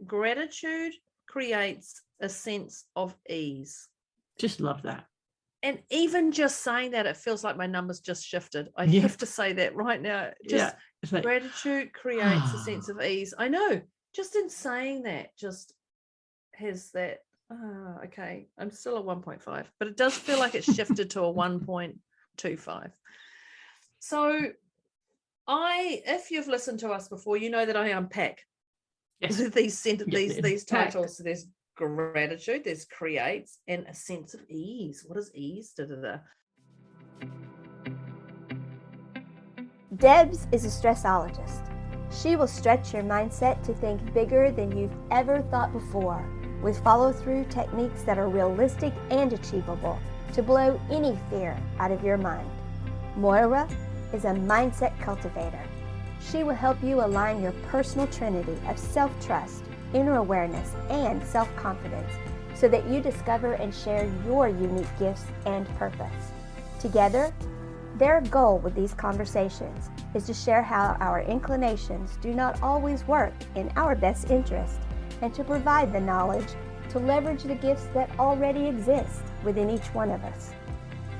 gratitude creates a sense of ease. Just love that. And even just saying that, it feels like my numbers just shifted. I have to say that right now. Just like, gratitude creates a sense of ease. I know. Just in saying that, just has that. Okay, I'm still at 1.5, but it does feel like it's shifted to a 1.25. So if you've listened to us before, you know that I unpack these titles. So there's gratitude, there's creates, and a sense of ease. What is ease? Debz is a stressologist. She will stretch your mindset to think bigger than you've ever thought before, with follow-through techniques that are realistic and achievable to blow any fear out of your mind. Moira is a mindset cultivator. She will help you align your personal trinity of self-trust, inner awareness, and self-confidence so that you discover and share your unique gifts and purpose. Together, their goal with these conversations is to share how our inclinations do not always work in our best interest and to provide the knowledge to leverage the gifts that already exist within each one of us.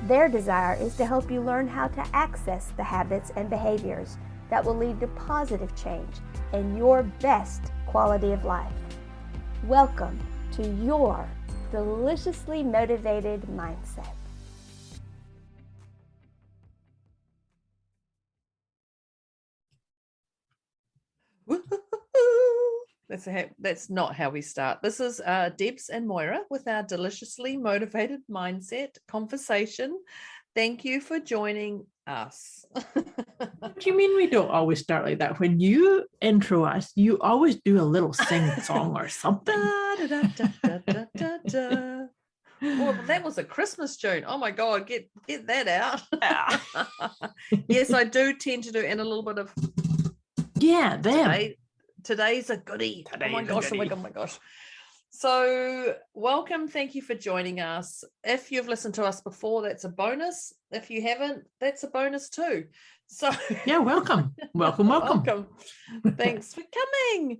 Their desire is to help you learn how to access the habits and behaviors that will lead to positive change and your best quality of life. Welcome to your deliciously motivated mindset. That's not how we start. This is Debz and Moira with our deliciously motivated mindset conversation. Thank you for joining us. What do you mean we don't always start like that? When you intro us, you always do a little sing song or something. Well, that was a Christmas tune. Oh my God, get that out. Yes, I do tend to do, and a little bit of Today's a goodie. Oh my gosh. So welcome. Thank you for joining us. If you've listened to us before, that's a bonus. If you haven't, that's a bonus too. So yeah, welcome. Welcome. Thanks for coming.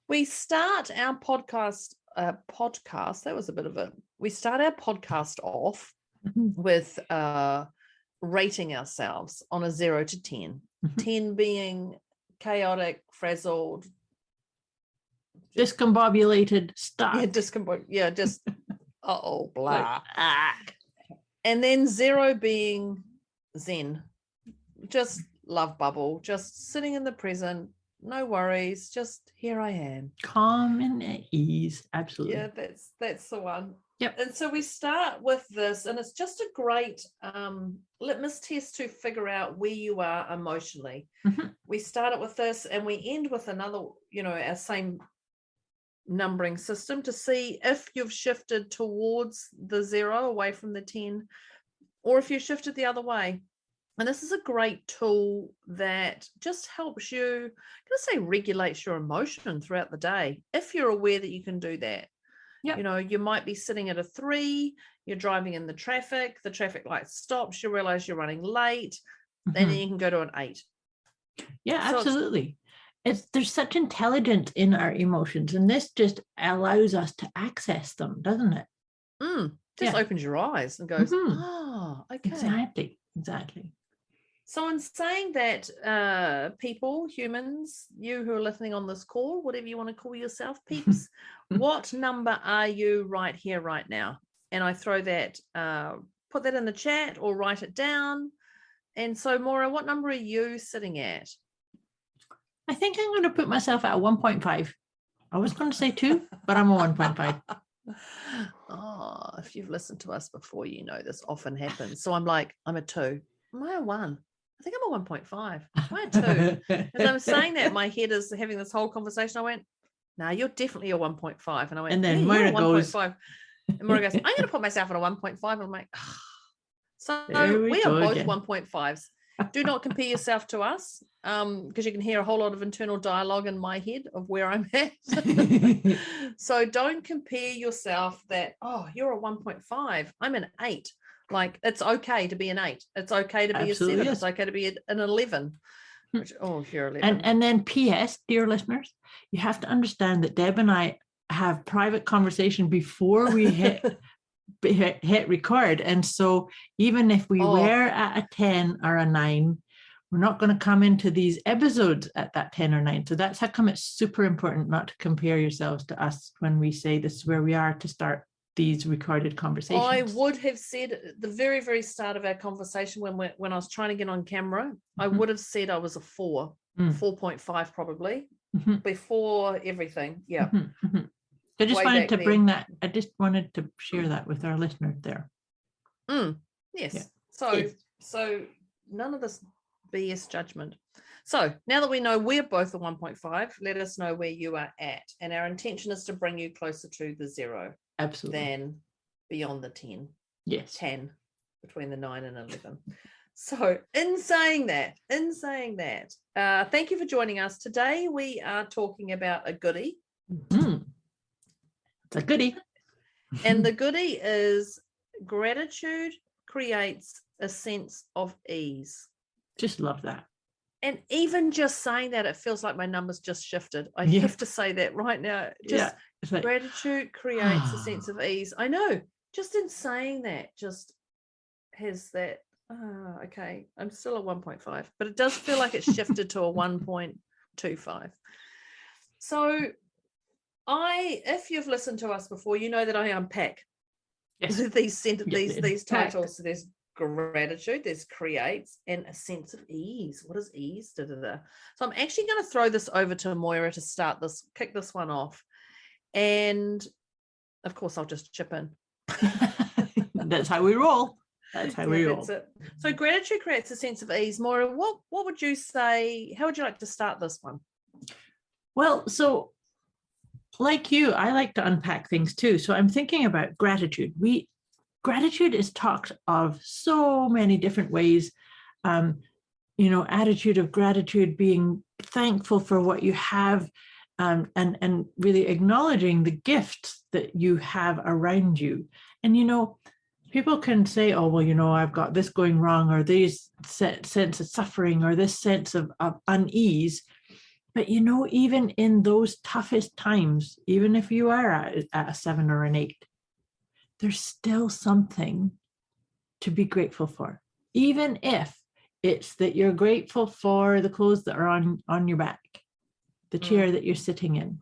We start our podcast. That was a bit of it. We start our podcast off with rating ourselves on a 0 to 10. 10 being chaotic, frazzled, discombobulated stuff. Just blah. And then 0 being zen, just love bubble, just sitting in the present, no worries, just here I am, calm and at ease. Absolutely. Yeah, that's the one. Yep. And so we start with this, and it's just a great litmus test to figure out where you are emotionally. We start it with this, and we end with another, our same numbering system to see if you've shifted towards the 0 away from the 10, or if you shifted the other way. And this is a great tool that just helps you, I'm going to say, regulates your emotion throughout the day, if you're aware that you can do that. Yep. You might be sitting at a 3, you're driving in the traffic light stops, you realize you're running late, and then you can go to an 8. Yeah, absolutely. There's such intelligence in our emotions, and this just allows us to access them, doesn't it? Just opens your eyes and goes, okay. Exactly. So in saying that, people, humans, you who are listening on this call, whatever you want to call yourself, peeps, what number are you right here, right now? And I throw that, put that in the chat or write it down. And so, Moira, what number are you sitting at? I think I'm going to put myself at a 1.5. I was going to say 2, but I'm a 1.5. Oh, if you've listened to us before, you know this often happens. So I'm a 2. Am I a 1? I think I'm a 1.5. Am I a 2? As I'm saying that, my head is having this whole conversation. I went, no, you're definitely a 1.5. And I went, and then Moira goes, 1.5. And Moira goes, I'm going to put myself at a 1.5. And I'm like, oh. So we are both 1.5s. Do not compare yourself to us, because you can hear a whole lot of internal dialogue in my head of where I'm at. So don't compare yourself that, you're a 1.5. I'm an 8. Like, it's okay to be an 8. It's okay to be a 7. Yes. It's okay to be an 11. Which, oh, you're 11. And then PS, dear listeners, you have to understand that Deb and I have private conversation before we hit record. And so even if we were at a 10 or a 9, we're not going to come into these episodes at that 10 or 9. So that's how come it's super important not to compare yourselves to us when we say this is where we are to start these recorded conversations. I would have said at the very, very start of our conversation when I was trying to get on camera, I would have said I was a 4, 4.5 probably, before everything. Yeah. I just Way wanted back to then. bring that. I just wanted to share that with our listeners there. Yes. Yeah. So none of this BS judgment. So now that we know we're both a 1.5, let us know where you are at. And our intention is to bring you closer to the 0 Absolutely. than beyond the 10. Yes. 10 between the 9 and 11. So in saying that, thank you for joining us. Today we are talking about a goodie. It's a goodie. And the goodie is gratitude creates a sense of ease. Just love that. And even just saying that, it feels like my numbers just shifted. I have to say that right now. Just like, gratitude creates a sense of ease. I know. Just in saying that, just has that. Okay, I'm still a 1.5, but it does feel like it's shifted to a 1.25. So if you've listened to us before, you know that I unpack these titles. So there's gratitude, there's creates, and a sense of ease. What is ease? So I'm actually going to throw this over to Moira to kick this one off. And of course, I'll just chip in. That's how we roll. That's how we roll. That's it. So gratitude creates a sense of ease. Moira, what would you say? How would you like to start this one? Well, so like you, I like to unpack things too. So I'm thinking about gratitude. Gratitude is talked of so many different ways. Attitude of gratitude, being thankful for what you have, and really acknowledging the gifts that you have around you. And, people can say, oh, well, I've got this going wrong, or this sense of suffering, or this sense of unease. But, even in those toughest times, even if you are at a 7 or an 8, there's still something to be grateful for, even if it's that you're grateful for the clothes that are on your back, the chair that you're sitting in,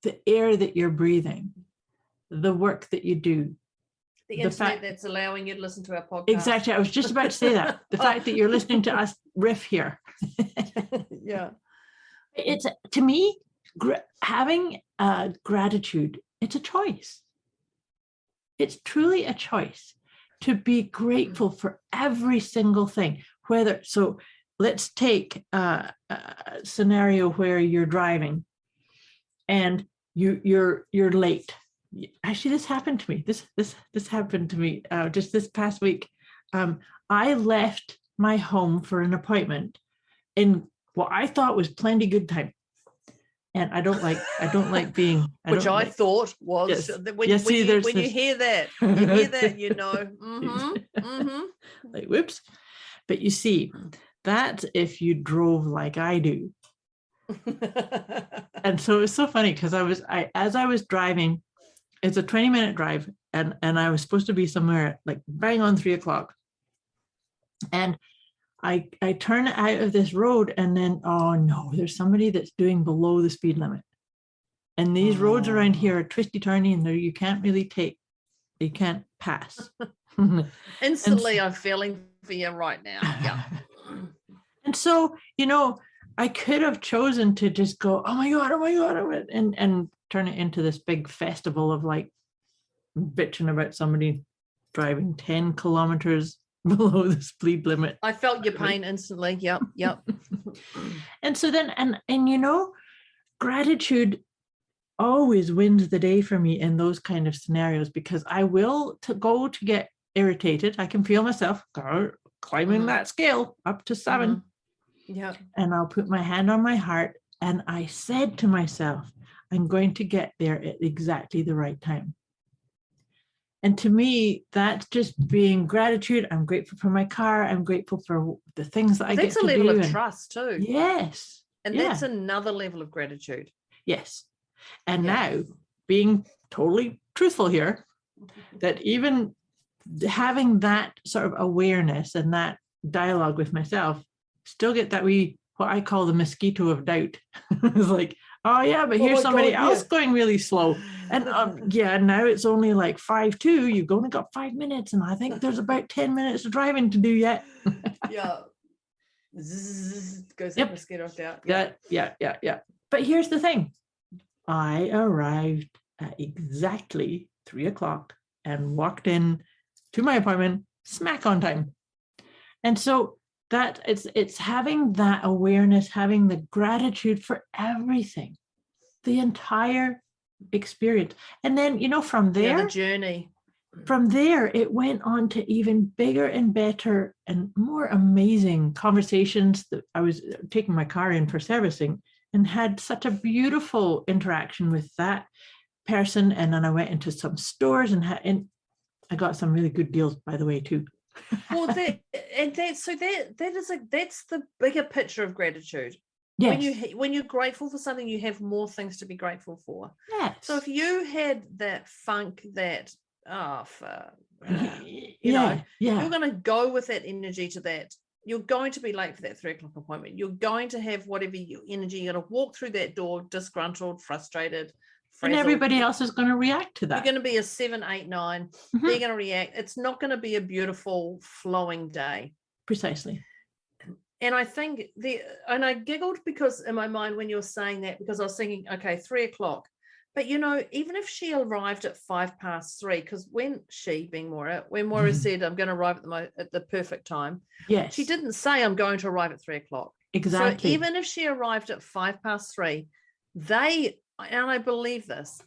the air that you're breathing, the work that you do. The internet that's allowing you to listen to our podcast. Exactly. I was just about to say that. The fact that you're listening to us riff here. Yeah. It's, to me, having gratitude, it's a choice. It's truly a choice to be grateful for every single thing. So let's take a scenario where you're driving and you're late. Actually, this happened to me. This happened to me just this past week. I left my home for an appointment in what I thought was plenty good time. And I don't like being, which I thought was, when you hear that, like, whoops. But you see, that's if you drove like I do. And so it was so funny because as I was driving, it's a 20-minute drive, and I was supposed to be somewhere like bang on 3:00. And I turn out of this road, and then, oh no, there's somebody that's doing below the speed limit. And these roads around here are twisty turny, and you can't pass. Instantly, I'm feeling for you right now. Yeah. And so, I could have chosen to just go, oh my God, and turn it into this big festival of like bitching about somebody driving 10 kilometers below the speed limit. I felt your pain instantly. Yep. And so then, and gratitude always wins the day for me in those kind of scenarios, because I will go to get irritated. I can feel myself climbing that scale up to 7. Yeah. And I'll put my hand on my heart, and I said to myself, I'm going to get there at exactly the right time. And to me, that's just being gratitude. I'm grateful for my car. I'm grateful for the things that I get to do. That's a level of trust too. Yes. And that's another level of gratitude. Yes. And now, being totally truthful here, that even having that sort of awareness and that dialogue with myself, still get that what I call the mosquito of doubt. It's like, oh yeah, but here's somebody else going really slow. And now it's only like 5:02. You've only got 5 minutes. And I think there's about 10 minutes of driving to do yet. Goes that mosquito of doubt. Yeah. But here's the thing. I arrived at exactly 3:00 and walked in to my appointment smack on time. And so that it's having that awareness, having the gratitude for everything, the entire experience. And then, from there, the journey. From there, it went on to even bigger and better and more amazing conversations. That I was taking my car in for servicing and had such a beautiful interaction with that person. And then I went into some stores and I got some really good deals, by the way, too. Well, that's the bigger picture of gratitude. Yes. When you're grateful for something, you have more things to be grateful for. Yes. So if you had that funk, that you're going to go with that energy to that. You're going to be late for that 3:00 appointment. You're going to have whatever your energy. You're going to walk through that door disgruntled, frustrated, frazzled. And everybody else is going to react to that. You're going to be a 7, 8, 9. Mm-hmm. They're going to react. It's not going to be a beautiful flowing day. Precisely. And I think and I giggled because in my mind when you were saying that, because I was thinking, okay, 3:00. But, even if she arrived at 3:05, because when Moira said, I'm going to arrive at the perfect time, yes, she didn't say, I'm going to arrive at 3:00. Exactly. So even if she arrived at 3:05, and I believe this,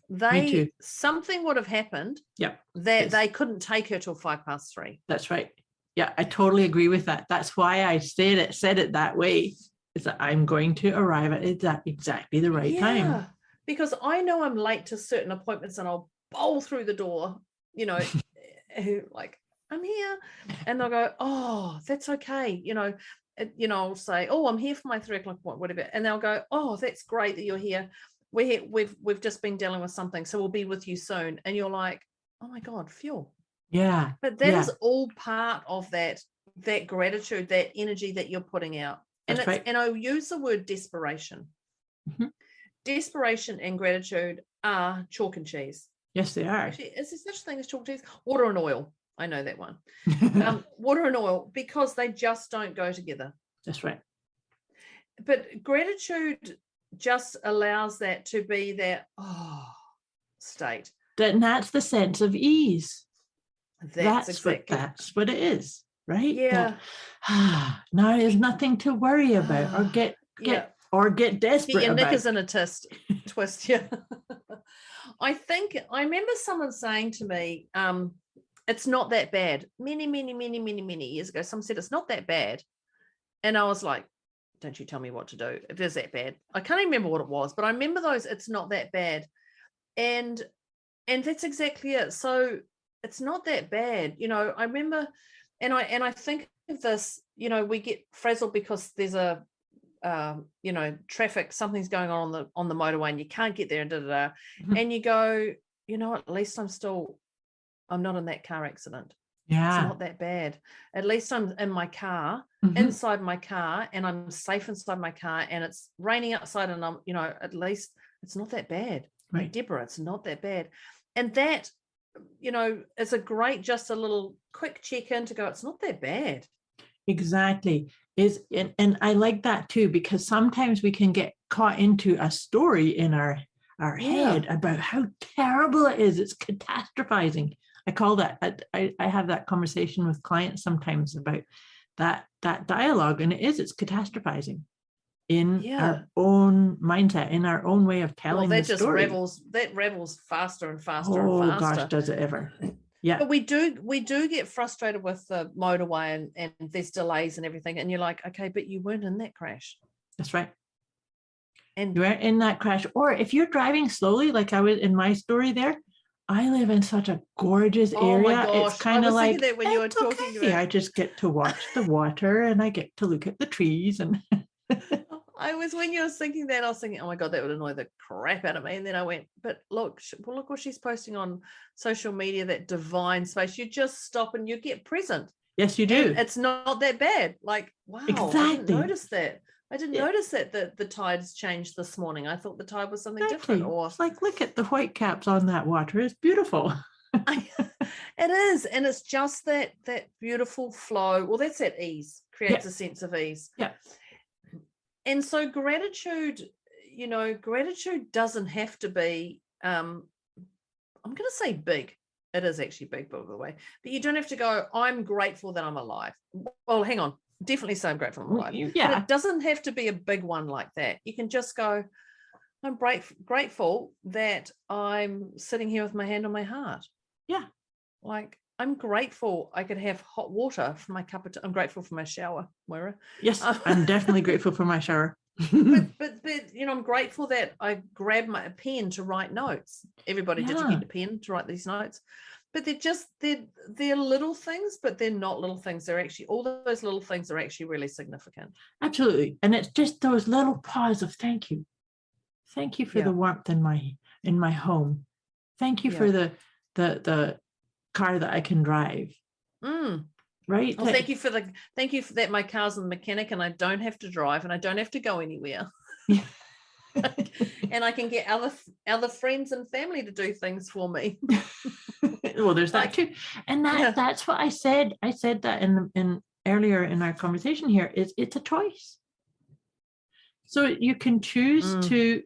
something would have happened that they couldn't take her till 3:05. That's right. Yeah, I totally agree with that. That's why I said it that way, is that I'm going to arrive at exactly the right time. Because I know I'm late to certain appointments and I'll bowl through the door, like, I'm here. And they'll go, oh, that's okay. I'll say, oh, I'm here for my 3:00 appointment, whatever. And they'll go, oh, that's great that you're here. We've just been dealing with something, so we'll be with you soon. And you're like, oh my God, fuel. Yeah. But that is all part of that gratitude, that energy that you're putting out. And That's right. And I use the word desperation. Mm-hmm. Desperation and gratitude are chalk and cheese. Yes, they are. Actually, is there such a thing as chalk and cheese? Water and oil. I know that one. Water and oil, because they just don't go together. That's right. But gratitude just allows that to be that state. And that's the sense of ease. That's what it is, right? Yeah. Now there's nothing to worry about or get desperate your about. knickers in a twist. Yeah. I remember someone saying to me, it's not that bad. Many years ago, someone said it's not that bad. And I was like, don't you tell me what to do. It is that bad. I can't even remember what it was, but I remember those, it's not that bad. And that's exactly it. So it's not that bad. I remember, and I think of this, we get frazzled because there's a traffic, something's going on the motorway and you can't get there and Mm-hmm. and you go, at least I'm not in that car accident. Yeah. It's not that bad. At least I'm in my car, mm-hmm. inside my car, and I'm safe inside my car, and it's raining outside, and I'm, at least it's not that bad. Right. Like Deborah, it's not that bad. And that, is a little quick check-in to go, it's not that bad. Exactly. And I like that too, because sometimes we can get caught into a story in our head about how terrible it is. It's catastrophizing. I call that, I have that conversation with clients sometimes about that dialogue, and it's catastrophizing in our own mindset, in our own way of telling the story. That revels faster and faster and faster. Oh gosh, faster. does it ever. Yeah. But we do get frustrated with the motorway and there's delays and everything. And you're like, okay, but you weren't in that crash. That's right. And you weren't in that crash. Or if you're driving slowly, like I was in my story there, I live in such a gorgeous Oh my area. It's gosh, I kind of was thinking like, that when you were it's talking okay. about. I just get to watch the water and I get to look at the trees. And When you were thinking that, I was thinking, oh my God, that would annoy the crap out of me. And then I went, but look what she's posting on social media, that divine space. You just stop and you get present. yes, you do. And it's not that bad. Like, wow, Exactly. I didn't notice that. I didn't Yeah. notice that the tides changed this morning. I thought the tide was something Exactly. different. Or It's like, look at the white caps on that water. It's beautiful. it is, and it's just that beautiful flow. Well, that's that ease, creates Yeah. a sense of ease. Yeah. And so gratitude doesn't have to be, I'm going to say big. It is actually big, by the way, but you don't have to go, I'm grateful that I'm alive. Well, hang on. Definitely say I'm grateful I'm alive. Yeah. But it doesn't have to be a big one like that. You can just go, I'm grateful that I'm sitting here with my hand on my heart. Yeah. Like, I'm grateful I could have hot water for my cup of tea. I'm grateful for my shower, Moira. Yes, I'm definitely grateful for my shower. but I'm grateful that I grabbed my pen to write notes. Everybody, did you get the pen to write these notes? But they're little things, but they're not little things. They're actually, all those little things are actually really significant. Absolutely. And it's just those little pause of thank you. Thank you for the warmth in my home. Thank you for the car that I can drive. Right. Well, thank you for that my car's in the mechanic and I don't have to drive and I don't have to go anywhere. And I can get other friends and family to do things for me. Well, there's that too. And that's what I said. I said that in earlier in our conversation here, it's a choice. So you can choose to,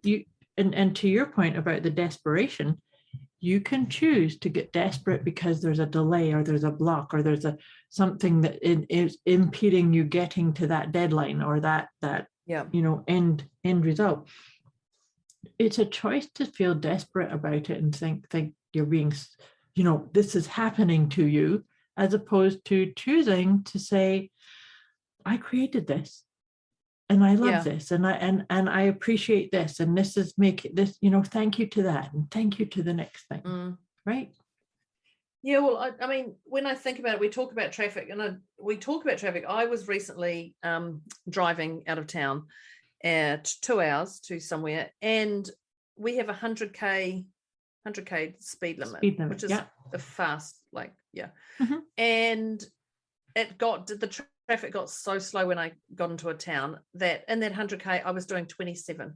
and to your point about the desperation, you can choose to get desperate because there's a delay or there's a block or there's something that is impeding you getting to that deadline or that end result. It's a choice to feel desperate about it and think you're being, this is happening to you, as opposed to choosing to say, I created this. And I love this, and I appreciate this, and this is thank you to that, and thank you to the next thing, right? Yeah, well, I mean, when I think about it, we talk about traffic, I was recently driving out of town at 2 hours to somewhere, and we have 100k speed limit, which is a fast, and the traffic got so slow when I got into a town that in that 100k I was doing 27.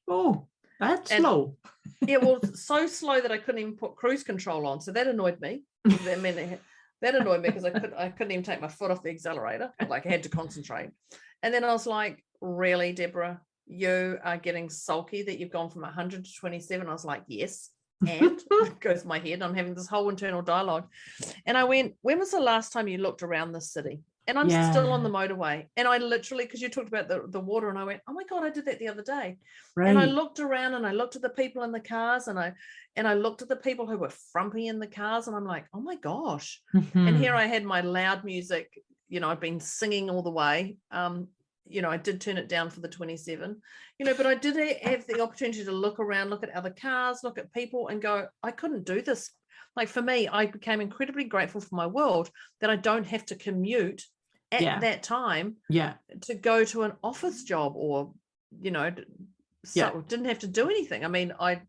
Oh, that's slow. Yeah, well, so slow that I couldn't even put cruise control on. So that annoyed me. That annoyed me because I couldn't even take my foot off the accelerator. Like, I had to concentrate. And then I was like, really, Deborah, you are getting sulky that you've gone from 100 to 27. I was like, yes. And it goes my head. I'm having this whole internal dialogue. And I went, when was the last time you looked around this city? And I'm still on the motorway. And I literally, because you talked about the water, and I went, oh my God, I did that the other day. Right. And I looked around and I looked at the people in the cars and I looked at the people who were frumpy in the cars, and I'm like, oh my gosh. And here I had my loud music, I'd been singing all the way. I did turn it down for the 27, but I did have the opportunity to look around, look at other cars, look at people and go, I couldn't do this. Like, for me, I became incredibly grateful for my world that I don't have to commute at that time to go to an office job or, didn't have to do anything. I mean, I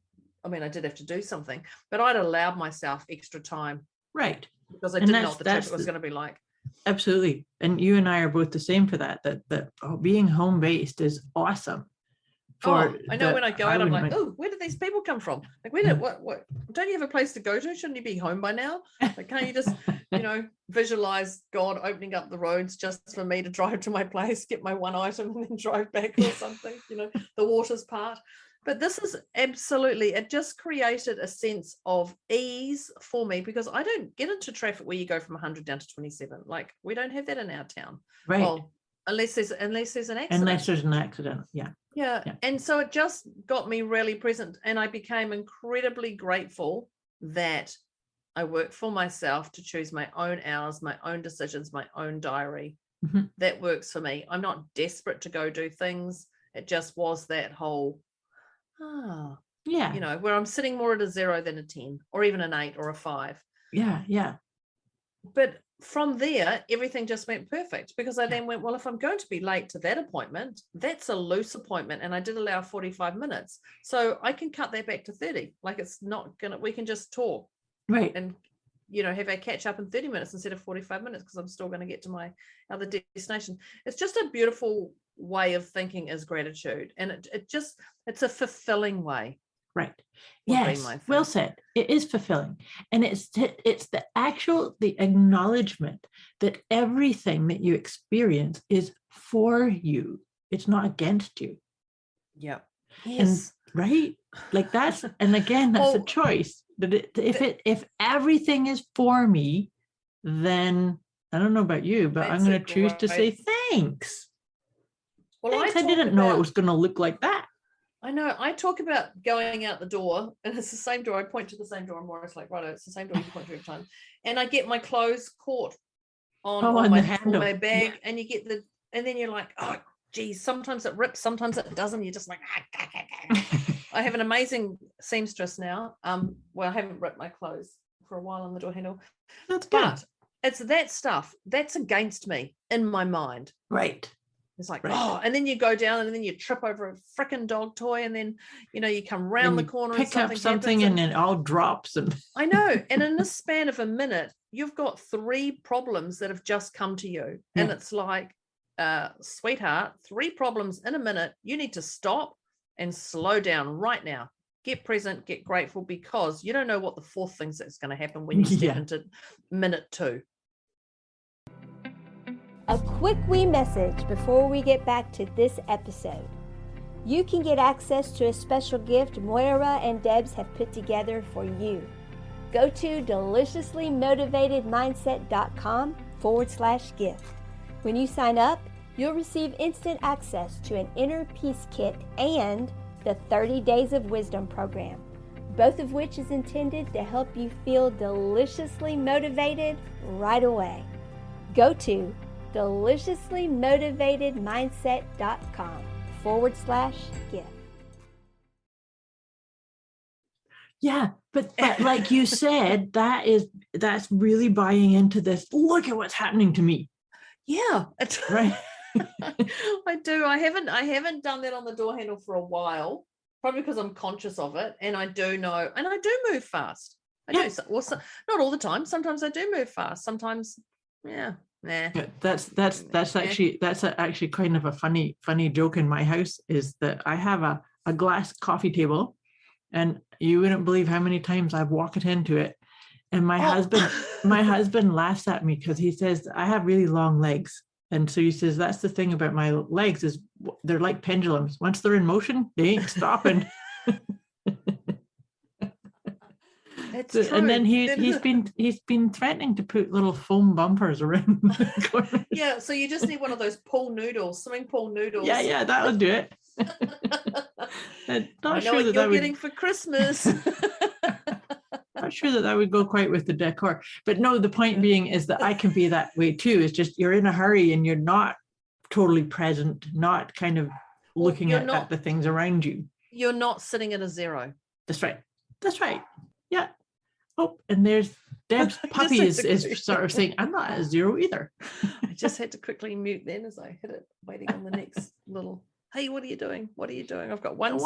did have to do something, but I'd allowed myself extra time. Right. Because I didn't know what the traffic was going to be like. Absolutely. And you and I are both the same for that being home-based is awesome. I know when I go out, I'm like, oh, where did these people come from? Like, where did what? Don't you have a place to go to? Shouldn't you be home by now? Like, can't you just, visualize God opening up the roads just for me to drive to my place, get my one item, and then drive back or something? The water's part. But this is absolutely, it just created a sense of ease for me, because I don't get into traffic where you go from 100 down to 27. Like, we don't have that in our town. Right. Well, unless there's an accident. Unless there's an accident. Yeah. And so it just got me really present, and I became incredibly grateful that I work for myself to choose my own hours, my own decisions, my own diary. That works for me. I'm not desperate to go do things. It just was that whole, Yeah. You know, where I'm sitting more at a 0 than a 10 or even an 8 or a 5. Yeah. Yeah. But from there, everything just went perfect, because I then went, well, if I'm going to be late to that appointment, that's a loose appointment. And I did allow 45 minutes. So I can cut that back to 30. Like, it's not going to, we can just talk. Right. And, you know, have a catch up in 30 minutes instead of 45 minutes, because I'm still going to get to my other destination. It's just a beautiful way of thinking, is gratitude. And it's a fulfilling way. Right. Yes. Well said. It is fulfilling. And it's the acknowledgement that everything that you experience is for you. It's not against you. Yeah. Yes. And, right. Like that's, and again, that's a choice. That if everything is for me, then I don't know about you, but I'm going to choose to say thanks. Well, thanks. I didn't know it was going to look like that. I know. I talk about going out the door, and it's the same door. I point to the same door, and Moira's like, right, it's the same door you point to every time. And I get my clothes caught on my bag, and you get and then you're like, oh, geez, sometimes it rips, sometimes it doesn't. You're just like, I have an amazing seamstress now. Well, I haven't ripped my clothes for a while on the door handle. That's good. But it's that stuff that's against me in my mind. Right. It's like, and then you go down and then you trip over a freaking dog toy, and then, you know, you come round the corner and pick up something and it all drops. And I know. And in the span of a minute, you've got 3 problems that have just come to you. Yeah. And it's like, sweetheart, 3 problems in a minute. You need to stop and slow down right now. Get present, get grateful, because you don't know what the 4th thing that's going to happen when you step into minute 2. A quick wee message before we get back to this episode. You can get access to a special gift Moira and Debz have put together for you. Go to deliciouslymotivatedmindset.com/gift. When you sign up, you'll receive instant access to an inner peace kit and the 30 Days of Wisdom program, both of which is intended to help you feel deliciously motivated right away. Go to deliciouslymotivatedmindset.com/gift. Yeah, but like you said, that's really buying into this. Look at what's happening to me. Yeah, right. I do. I haven't done that on the door handle for a while, probably because I'm conscious of it, and I do know, and I do move fast. I do. Also, not all the time. Sometimes I do move fast. Sometimes, yeah. Nah. That's actually kind of a funny joke in my house, is that I have a glass coffee table, and you wouldn't believe how many times I've walked into it, and my husband laughs at me because he says I have really long legs, and so he says that's the thing about my legs, is they're like pendulums. Once they're in motion, they ain't stopping. It's true. And then he's been threatening to put little foam bumpers around the corners. Yeah, so you just need one of those swimming pool noodles. Yeah, that'll do it. I know what you're getting for Christmas. Not sure that would go quite with the decor. But no, the point being is that I can be that way too. It's just you're in a hurry and you're not totally present, not kind of looking at the things around you. You're not sitting at a 0. That's right. Yeah. Oh, and there's Deb's puppy is sort of saying, I'm not at a 0 either. I just had to quickly mute then as I hit it, waiting on the next little, hey, what are you doing? I've got one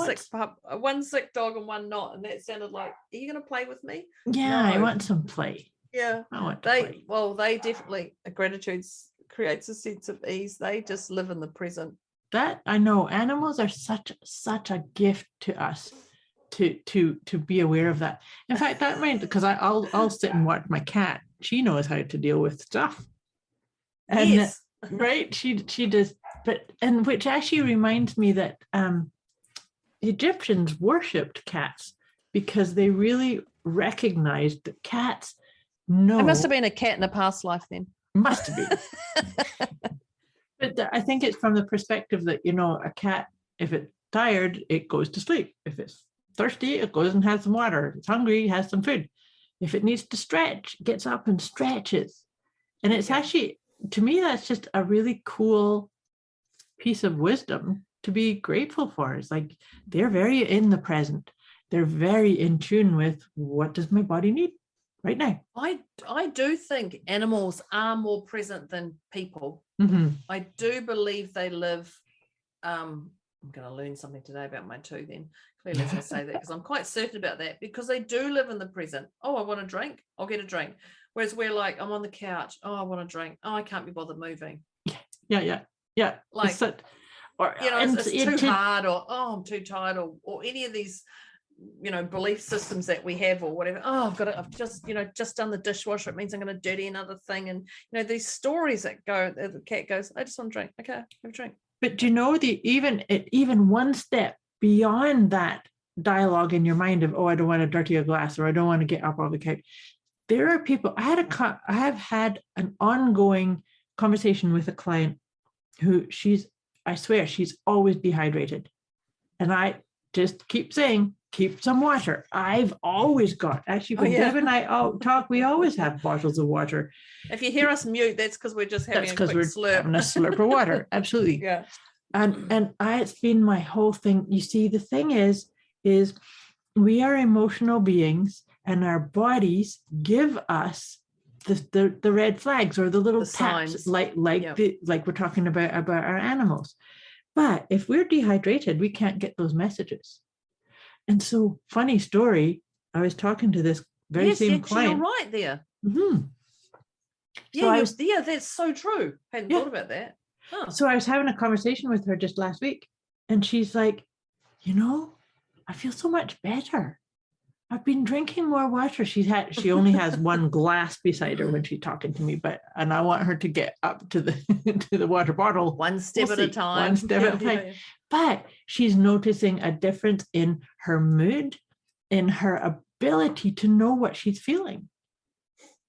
sick dog and one not. And that sounded like, are you going to play with me? Yeah, no. I want some play. Yeah. I want to play. Well, they definitely, gratitude creates a sense of ease. They just live in the present. That I know. Animals are such a gift to us. To be aware of that. In fact, that might, because I'll sit and watch my cat. She knows how to deal with stuff, and yes. Right, she does. But which actually reminds me that Egyptians worshipped cats because they really recognized that cats know. I must have been a cat in a past life then. Must have been. But I think it's from the perspective that, you know, a cat, if it's tired, it goes to sleep. If it's thirsty, it goes and has some water. If it's hungry, it has some food. If it needs to stretch, it gets up and stretches. And it's actually, to me, that's just a really cool piece of wisdom to be grateful for. It's like they're very in the present. they're very in tune with what does my body need right now. I do think animals are more present than people. I do believe they live. I'm going to learn something today about my two then. Clearly as I say that, because I'm quite certain about that, because they do live in the present. Oh, I want a drink, I'll get a drink. Whereas we're like, I'm on the couch, oh, I want a drink, oh, I can't be bothered moving. Yeah. Like, or, it's too hard, or oh, I'm too tired, or any of these, belief systems that we have, or whatever. Oh, I've just done the dishwasher, it means I'm going to dirty another thing. And these stories that go, the cat goes, I just want a drink. Okay, have a drink. But even one step beyond that dialogue in your mind of, oh, I don't want to dirty a glass, or I don't want to get up off the couch. There are people. I have had an ongoing conversation with a client who I swear she's always dehydrated, and I just keep saying, keep some water. I've always got, actually, when Deb and I talk, we always have bottles of water. If you hear us mute, that's because we're just having a quick slurp. Having a slurp of water. Absolutely. Yeah. And it's been my whole thing. You see, the thing is we are emotional beings, and our bodies give us the red flags, or the little taps, like we're talking about our animals. But if we're dehydrated, we can't get those messages. And so, funny story, I was talking to this very same client. You're right there. That's so true. I hadn't thought about that. Huh. So I was having a conversation with her just last week, and she's like, I feel so much better. I've been drinking more water. She only has one glass beside her when she's talking to me, and I want her to get up to the to the water bottle one step at a time. One step at a time. But she's noticing a difference in her mood, in her ability to know what she's feeling.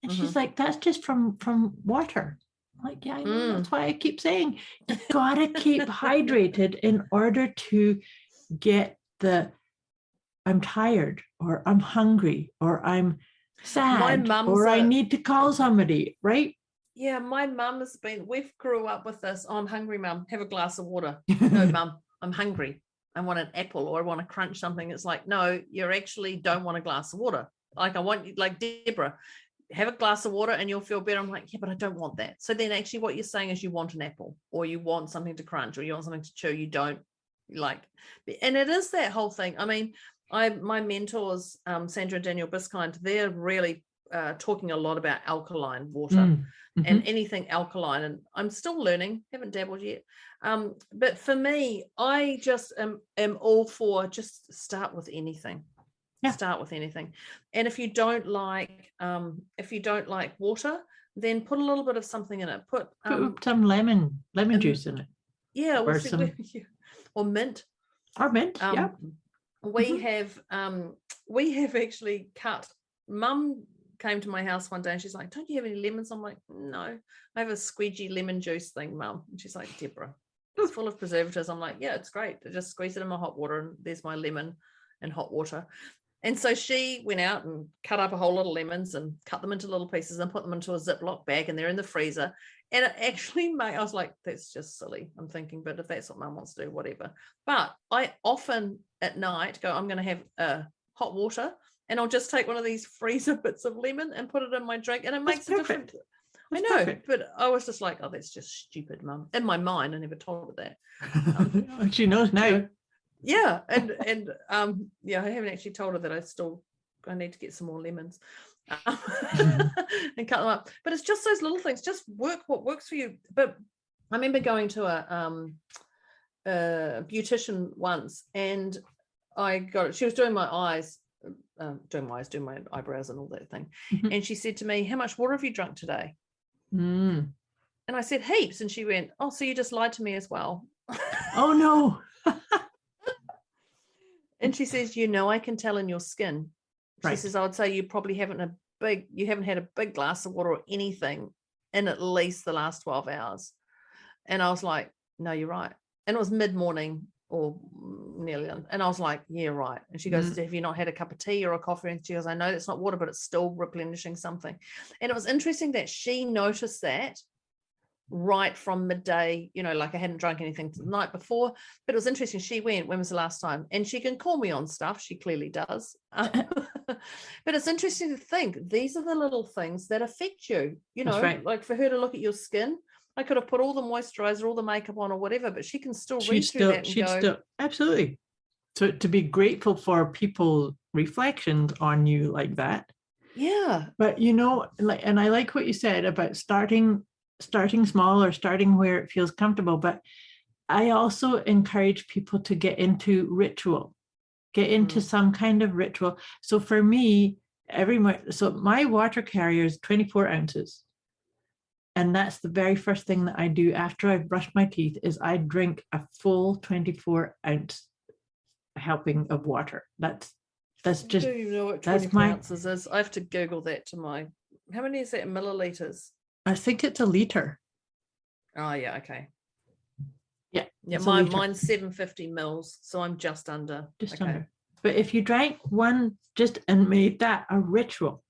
And she's like, that's just from water. I'm like, yeah, I know. That's why I keep saying you gotta keep hydrated in order to get I'm tired, or I'm hungry, or I'm sad, or I need to call somebody, right? Yeah, my mum we've grew up with this. Oh, I'm hungry, mum. Have a glass of water. No, mum, I'm hungry. I want an apple, or I want to crunch something. It's like, no, you actually don't want a glass of water. Like, I want you, like Deborah, have a glass of water and you'll feel better. I'm like, yeah, but I don't want that. So then actually what you're saying is you want an apple, or you want something to crunch, or you want something to chew. You don't like, and it is that whole thing. I mean, my mentors, Sandra and Daniel Biskind, they're really talking a lot about alkaline water and anything alkaline. And I'm still learning, haven't dabbled yet. But for me, I just am all for just start with anything. Yeah. Start with anything. And if you don't like water, then put a little bit of something in it. Put some lemon juice in it. Yeah, or mint. Or mint, yeah. We have actually cut. Mum came to my house one day and she's like, don't you have any lemons? I'm like, no, I have a squeegee lemon juice thing, Mum. And she's like, Deborah, it's full of preservatives. I'm like, yeah, it's great. I just squeeze it in my hot water and there's my lemon and hot water. And so she went out and cut up a whole lot of lemons and cut them into little pieces and put them into a Ziploc bag, and they're in the freezer. And it actually I was like, that's just silly. I'm thinking, but if that's what Mum wants to do, whatever. But I often at night go, I'm going to have hot water, and I'll just take one of these freezer bits of lemon and put it in my drink, and it makes a difference. I know, perfect. But I was just like, oh, that's just stupid, Mum. In my mind, I never told her that. She knows now. Yeah, and I haven't actually told her that I need to get some more lemons and cut them up. But it's just those little things. Just work what works for you. But I remember going to a beautician once, and she was doing my eyes, doing my eyebrows and all that thing. And she said to me, how much water have you drunk today? And I said, heaps. And she went, oh, so you just lied to me as well. Oh no. And she says, I can tell in your skin. She Right. says, I would say you probably haven't had a big glass of water or anything in at least the last 12 hours. And I was like, no, you're right. And it was mid-morning or nearly, and I was like, yeah, right. And she goes, have you not had a cup of tea or a coffee? And she goes, I know that's not water, but it's still replenishing something. And it was interesting that she noticed that right from midday, like I hadn't drunk anything the night before. But it was interesting. She went, when was the last time? And she can call me on stuff. She clearly does. But it's interesting to think these are the little things that affect you, That's right. like for her to look at your skin. I could have put all the moisturizer, all the makeup on or whatever, but she can still read through that and go, absolutely. So to be grateful for people's reflections on you like that. Yeah. But and I like what you said about starting small or starting where it feels comfortable. But I also encourage people to get into ritual, get into some kind of ritual. So for me, so my water carrier is 24 ounces. And that's the very first thing that I do after I've brushed my teeth is I drink a full 24 ounce helping of water. That's just, I don't even know what 24 ounces is. I have to Google that how many is that in milliliters? I think it's a liter. Oh yeah, okay. Yeah. Mine's 750 mils, so I'm just under. Under. But if you drank one and made that a ritual,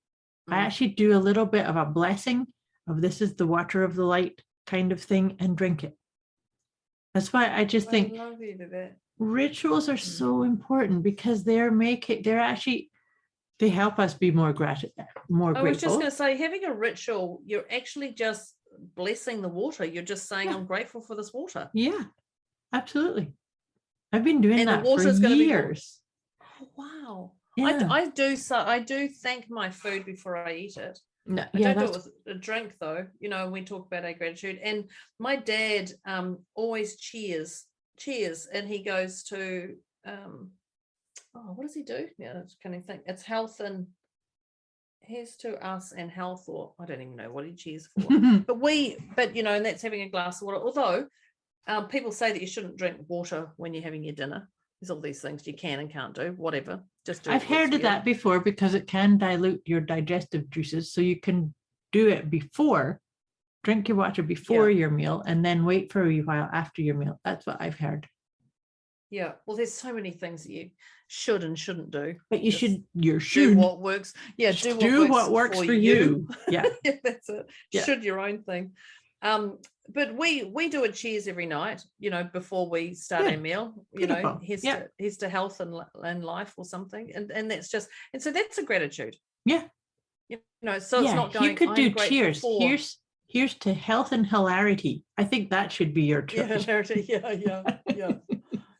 I actually do a little bit of a blessing of this is the water of the light kind of thing and drink it. That's why I just think rituals are so important because they help us be more grateful. I was just going to say, having a ritual, you're actually just blessing the water. You're just saying, I'm grateful for this water. Yeah, absolutely. I've been doing that for years. Oh, wow. Yeah. I do thank my food before I eat it. No, I don't do it with a drink though. We talk about our gratitude. And my dad always cheers, and he goes to what does he do? Yeah, can I think? It's health and here's to us and health, or I don't even know what he cheers for. but and that's having a glass of water. Although people say that you shouldn't drink water when you're having your dinner. There's all these things you can and can't do, whatever. Just do it. I've heard of that before because it can dilute your digestive juices. So you can do it drink your water before your meal and then wait for a wee while after your meal. That's what I've heard. Yeah. Well, there's so many things that you should and shouldn't do. But you should do what works. Yeah. Do what works for you. Yeah. That's it. Yeah. Should your own thing. But we do a cheers every night, before we start our meal, here's to health and life or something. And that's just, and so that's a gratitude. Yeah. So it's not going, you could do cheers. Here's to health and hilarity. I think that should be your choice. Yeah.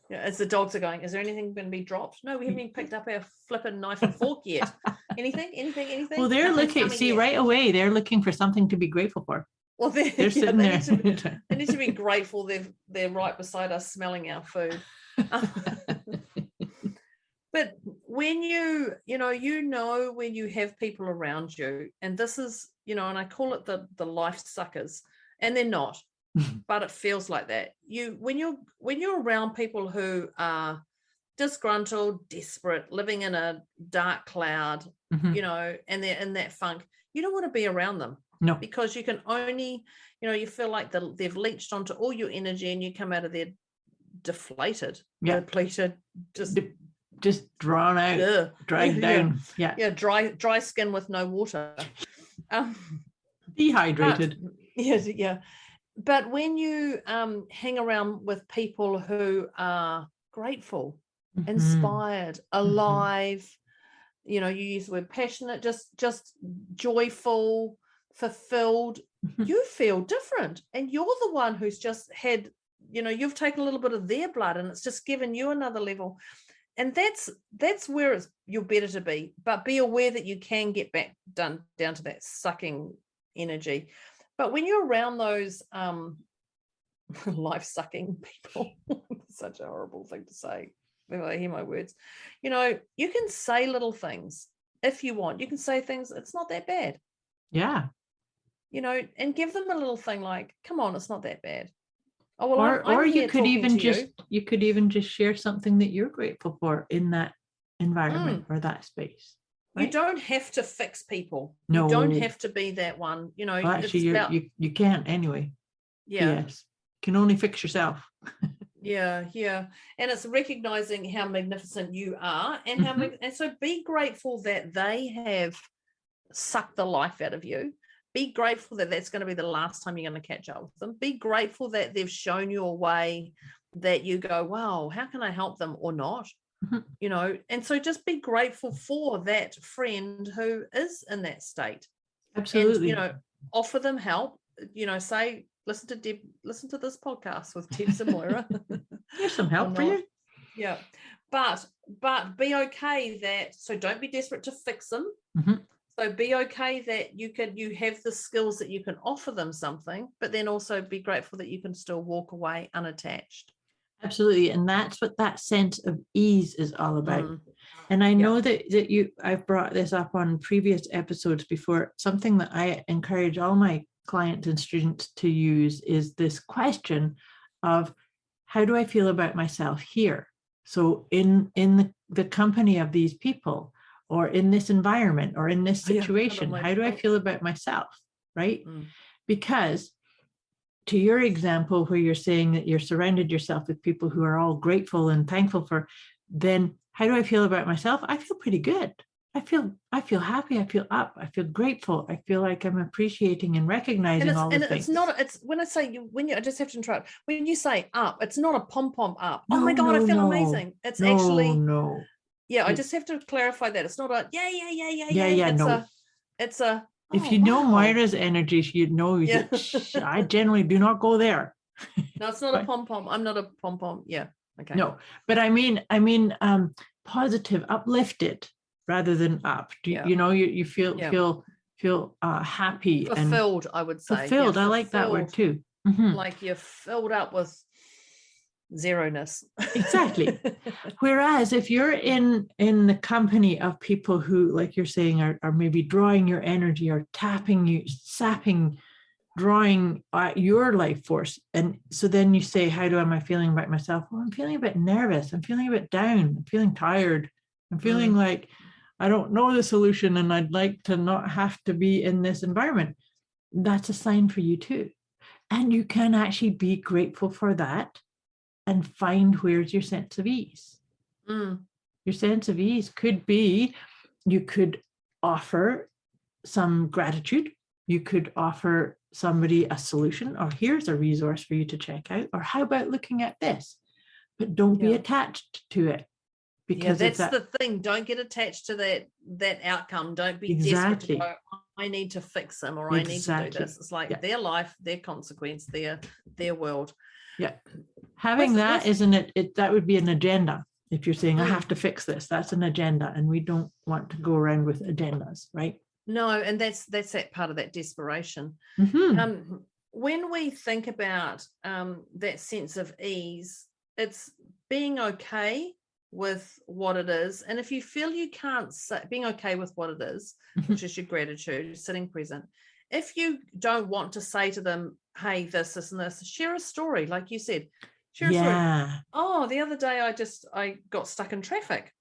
Yeah, as the dogs are going, is there anything going to be dropped? No, we haven't even picked up our flipping knife and fork yet. Anything? Well, they're looking, right away, they're looking for something to be grateful for. Well, they're sitting there. They need to be grateful they're right beside us smelling our food. But when when you have people around you, and this is, and I call it the life suckers, and they're not, but it feels like that. When you're around people who are disgruntled, desperate, living in a dark cloud, and they're in that funk, you don't want to be around them. No, because you can only, you feel like they've leached onto all your energy, and you come out of there deflated, depleted, just drawn out, dragged down. Yeah, dry skin with no water, dehydrated. But when you hang around with people who are grateful, inspired, alive, you use the word passionate, just joyful, fulfilled, you feel different, and you're the one who's just had, you've taken a little bit of their blood, and it's just given you another level. And that's where you're better to be, but be aware that you can get back down to that sucking energy. But when you're around those life sucking people, such a horrible thing to say, if I hear my words, you can say little things if you want. You can say things, it's not that bad. Yeah. And give them a little thing like, come on, it's not that bad. Oh, well, or you could even just share something that you're grateful for in that environment or that space. Right? You don't have to fix people. No, you don't have to be that one. Well, actually, you can't anyway. Yeah. Yes, you can only fix yourself. Yeah. And it's recognizing how magnificent you are, and and so be grateful that they have sucked the life out of you, be grateful that that's going to be the last time you're going to catch up with them. Be grateful that they've shown you a way that you go, wow, how can I help them or not? You know, and so just be grateful for that friend who is in that state. Absolutely. And, you know, offer them help, you know, say, listen to this podcast with Debz and Moira. Here's some help for you. Yeah. But be okay that, so don't be desperate to fix them. So be okay that you have the skills that you can offer them something, but then also be grateful that you can still walk away unattached. Absolutely. And that's what that sense of ease is all about. And I know that I've brought this up on previous episodes before. Something that I encourage all my clients and students to use is this question of, how do I feel about myself here? So in the company of these people, or in this environment, or in this situation, how do I feel about myself, right? Because to your example, where you're saying that you're surrounded yourself with people who are all grateful and thankful for, then how do I feel about myself? I feel pretty good. I feel happy. I feel up. I feel grateful. I feel like I'm appreciating and recognizing all the things. It's when I say I just have to interrupt. When you say up, it's not a pom-pom up. Oh my God, I feel amazing. It's actually yeah, I just have to clarify that. It's not a it's a if you know Moira's energy, you'd know that I generally do not go there. No, it's not a pom-pom. I'm not a pom-pom. Yeah. Okay. No, but I mean positive, uplifted rather than up. You know, you feel happy, fulfilled, and I would say. Fulfilled. I like that word too. Like you're filled up with zeroness. Exactly. Whereas if you're in the company of people who, like you're saying, are maybe drawing your energy, or tapping you, sapping, drawing your life force, and so then you say, how am I feeling about myself? Well, I'm feeling a bit nervous. I'm feeling a bit down. I'm feeling tired. I'm feeling like I don't know the solution, and I'd like to not have to be in this environment. That's a sign for you too. And you can actually be grateful for that and find where's your sense of ease. Your sense of ease could be, you could offer some gratitude. You could offer somebody a solution, or here's a resource for you to check out, or how about looking at this? But don't be attached to it. Because that's the thing. Don't get attached to that outcome. Don't be desperate to go, I need to fix them, or I need to do this. It's like their life, their consequence, their world. Yeah. Having isn't it? That would be an agenda. If you're saying, I have to fix this, that's an agenda. And we don't want to go around with agendas, right? No, and that's that part of that desperation. When we think about that sense of ease, it's being okay with what it is. And if you feel you can't say, being okay with what it is, which is your gratitude, sitting present. If you don't want to say to them, hey, this and this, share a story, like you said. Share a story. Oh, the other day I got stuck in traffic,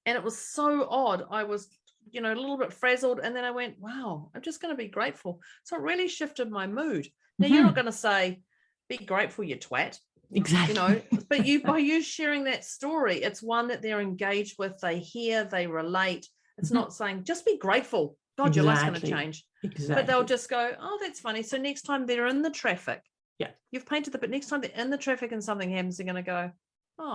and it was so odd. I was, a little bit frazzled, and then I went, wow, I'm just going to be grateful. So it really shifted my mood. Now you're not going to say, be grateful, you twat. Exactly. But by you sharing that story, it's one that they're engaged with, they hear, they relate. It's not saying, just be grateful. God, your life's going to change. Exactly. But they'll just go, oh, that's funny. So next time they're in the traffic, you've painted but next time they're in the traffic and something happens, they're going to go,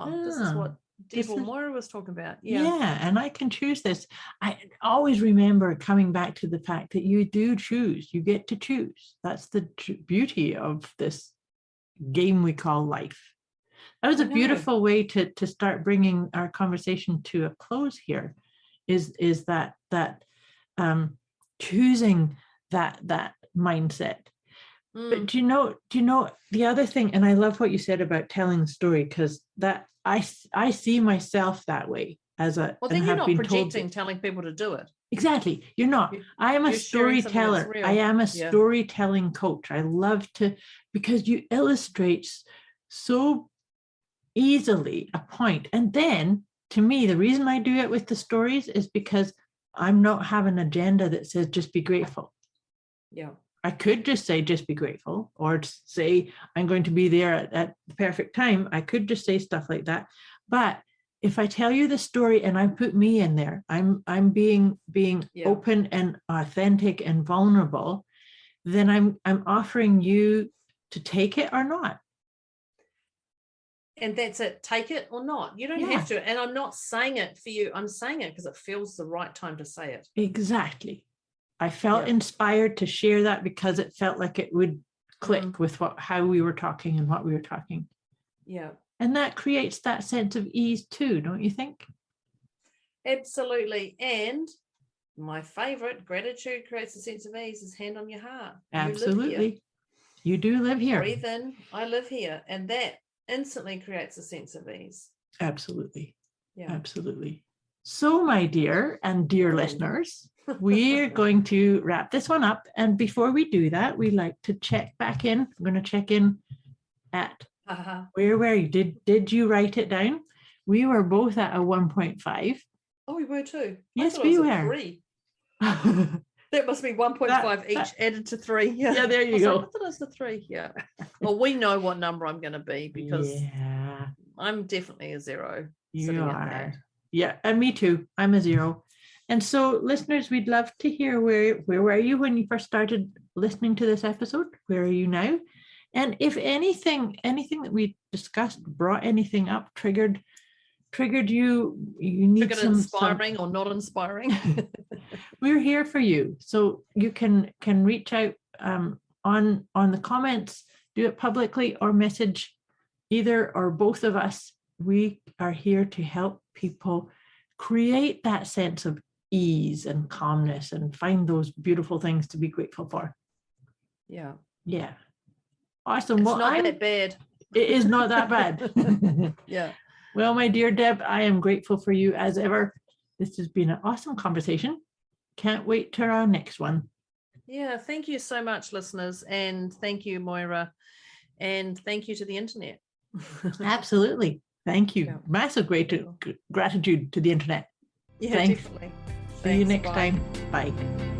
this is what Debz or Moira was talking about. Yeah, and I can choose this. I always remember coming back to the fact that you do choose. You get to choose. That's the beauty of this game we call life. That was a beautiful way to start bringing our conversation to a close here, is that choosing that mindset. But do you know the other thing, and I love what you said about telling the story, because that I see myself that way as a. Well, then you're not projecting, telling people to do it. Exactly. You're not. I am a storyteller. I am a storytelling coach. I love to, because you illustrate so easily a point. And then, to me, the reason I do it with the stories is because I'm not having an agenda that says just be grateful. Yeah. I could just say just be grateful, or say I'm going to be there at the perfect time. I could just say stuff like that. But if I tell you the story and I put me in there, I'm being open and authentic and vulnerable, then I'm offering you to take it or not. And that's it. Take it or not. You don't Yeah. have to. And I'm not saying it for you. I'm saying it because it feels the right time to say it. Exactly. I felt Yeah. inspired to share that because it felt like it would click with how we were talking and what we were talking. Yeah. And that creates that sense of ease too, don't you think? Absolutely. And my favorite, gratitude creates a sense of ease, is hand on your heart. Absolutely. You do live here. Breathe in, I live here. And that instantly creates a sense of ease. Absolutely. Yeah. Absolutely. So, my dear and dear listeners, we're going to wrap this one up. And before we do that, we like to check back in. I'm going to check in at where were you? Did you write it down? We were both at a 1.5. Oh, we were too. Yes, we were. 3. That must be 1.5 each added to 3. Yeah, there you go. I thought it was the 3. Yeah. Well, we know what number I'm going to be because I'm definitely a 0. You are. Yeah, and me too. I'm a 0. And so, listeners, we'd love to hear where were you when you first started listening to this episode? Where are you now? And if anything that we discussed brought anything up, triggered you need triggered inspiring or not inspiring. We're here for you. So you can reach out on the comments, do it publicly, or message either or both of us. We are here to help people create that sense of ease and calmness and find those beautiful things to be grateful for. Yeah. Yeah. Awesome. It's not that bad. It is not that bad. Yeah. Well, my dear Deb, I am grateful for you as ever. This has been an awesome conversation. Can't wait to our next one. Yeah. Thank you so much, listeners. And thank you, Moira. And thank you to the internet. Absolutely. Thank you. Yeah. Massive gratitude to the internet. Yeah, Thanks. definitely. See you next Bye. time. Bye.